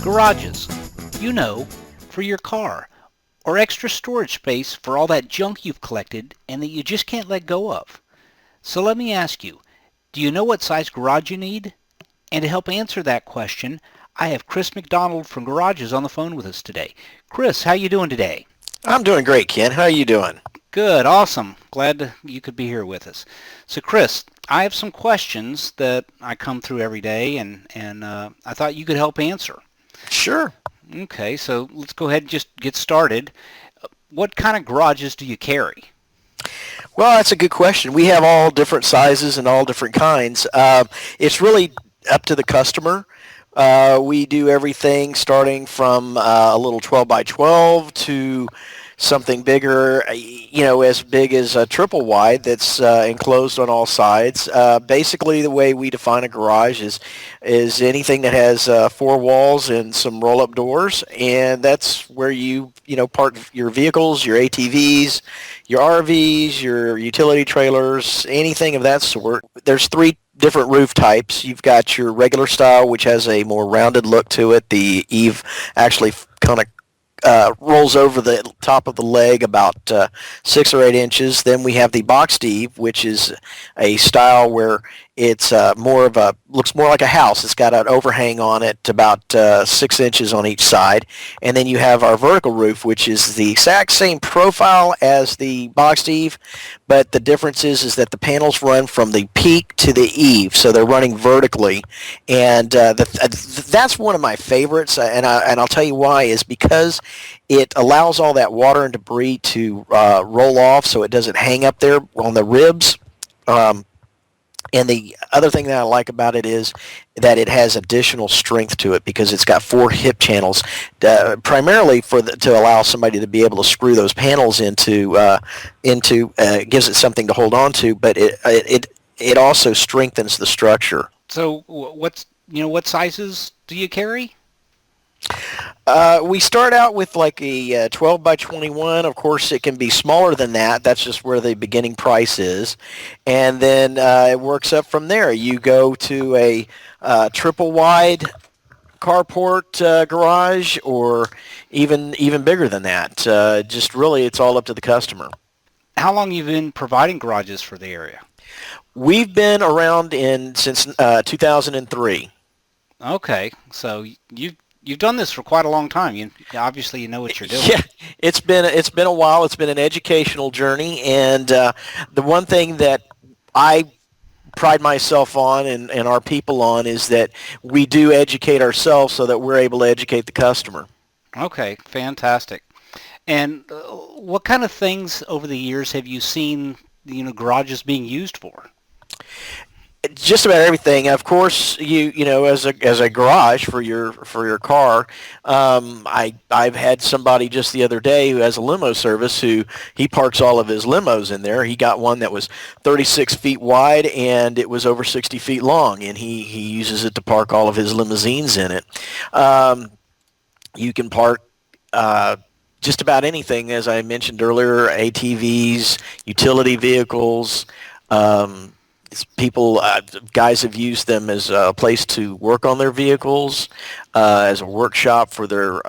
Garages, for your car, or extra storage space for all that junk you've collected and that you just can't let go of. So let me ask you, do you know what size garage you need? And to help answer that question, I have Chris McDonald from Garages on the phone with us today. Chris, how you doing today? I'm doing great, Ken. How are you doing? Good, awesome. Glad you could be here with us. So Chris, I have some questions that I come through every day, and I thought you could help answer. Sure. Okay, so let's go ahead and just get started. What kind of garages do you carry? Well, that's a good question. We have all different sizes and all different kinds. It's really up to the customer. We do everything starting from a little 12 by 12 to something bigger, as big as a triple wide that's enclosed on all sides. Basically, the way we define a garage is anything that has four walls and some roll-up doors, and that's where you park your vehicles, your ATVs, your RVs, your utility trailers, anything of that sort. There's three different roof types. You've got your regular style, which has a more rounded look to it. The eave actually kind of rolls over the top of the leg about 6 or 8 inches. Then we have the boxed eave, which is a style where it's looks more like a house. It's got an overhang on it about 6 inches on each side. And then you have our vertical roof, which is the exact same profile as the boxed eave, but the difference is that the panels run from the peak to the eave, so they're running vertically. And that's one of my favorites, and I'll tell you why, is because it allows all that water and debris to roll off so it doesn't hang up there on the ribs. And the other thing that I like about it is that it has additional strength to it because it's got 4 hip channels, primarily to allow somebody to be able to screw those panels into gives it something to hold on to, but it also strengthens the structure. So what sizes do you carry? We start out with like a 12 by 21. Of course, it can be smaller than that. That's just where the beginning price is. And then it works up from there. You go to a triple wide carport garage, or even bigger than that. Just really, it's all up to the customer. How long have you been providing garages for the area? We've been around since 2003. Okay, so You've done this for quite a long time. You obviously know what you're doing. Yeah, it's been a while. It's been an educational journey, and the one thing that I pride myself on and our people on is that we do educate ourselves so that we're able to educate the customer. Okay, fantastic. And what kind of things over the years have you seen, garages being used for? Just about everything. Of course, as a garage for your car. I've had somebody just the other day who has a limo service who he parks all of his limos in there. He got one that was 36 feet wide and it was over 60 feet long, and he uses it to park all of his limousines in it. You can park just about anything, as I mentioned earlier: ATVs, utility vehicles. Guys have used them as a place to work on their vehicles, as a workshop for their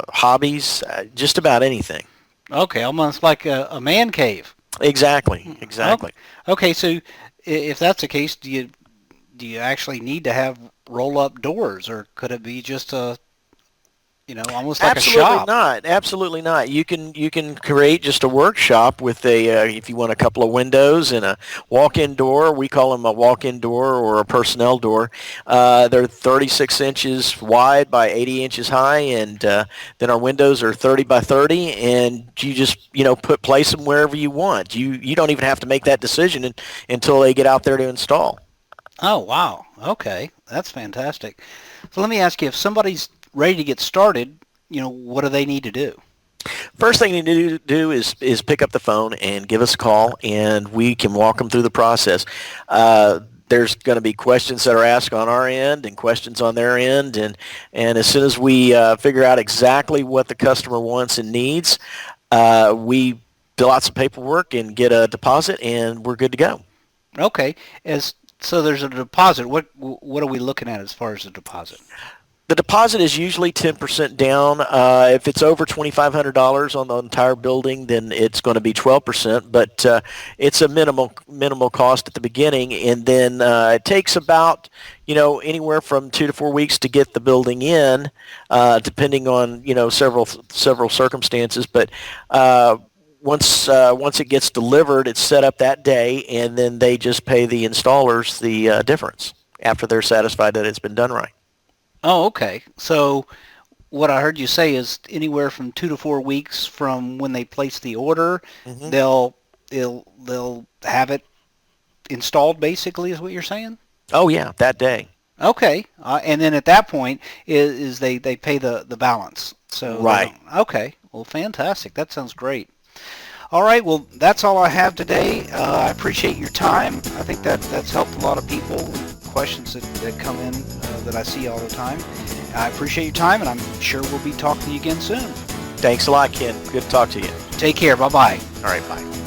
hobbies, just about anything. Okay, almost like a man cave. Exactly. Okay, so if that's the case, do you actually need to have roll-up doors, or could it be just almost like a shop? Absolutely not. You can create just a workshop with if you want a couple of windows and a walk-in door. We call them a walk-in door or a personnel door. They're 36 inches wide by 80 inches high, and then our windows are 30 by 30, and you just place them wherever you want. You don't even have to make that decision until they get out there to install. Oh, wow. Okay, that's fantastic. So let me ask you, if somebody's ready to get started, what do they need to do? First thing you need to do is pick up the phone and give us a call, and we can walk them through the process. There's going to be questions that are asked on our end and questions on their end, and as soon as we figure out exactly what the customer wants and needs, we fill out some paperwork and get a deposit, and we're good to go. Okay, so there's a deposit. What are we looking at as far as the deposit? The deposit is usually 10% down. If it's over $2,500 on the entire building, then it's going to be 12%. But it's a minimal cost at the beginning, and then it takes about anywhere from 2 to 4 weeks to get the building in, depending on several circumstances. But once it gets delivered, it's set up that day, and then they just pay the installers the difference after they're satisfied that it's been done right. Oh, okay. So what I heard you say is anywhere from 2 to 4 weeks from when they place the order, Mm-hmm. they'll have it installed. Basically, is what you're saying? Oh yeah, that day. Okay. And then at that point is they pay the balance. So they Right. don't. Okay. Well, fantastic. That sounds great. All right. Well, that's all I have today. I appreciate your time. I think that's helped a lot of people. Questions that come in that I see all the time. I appreciate your time, and I'm sure we'll be talking to you again soon. Thanks a lot, Ken. Good to talk to you. Take care. Bye-bye. All right, bye.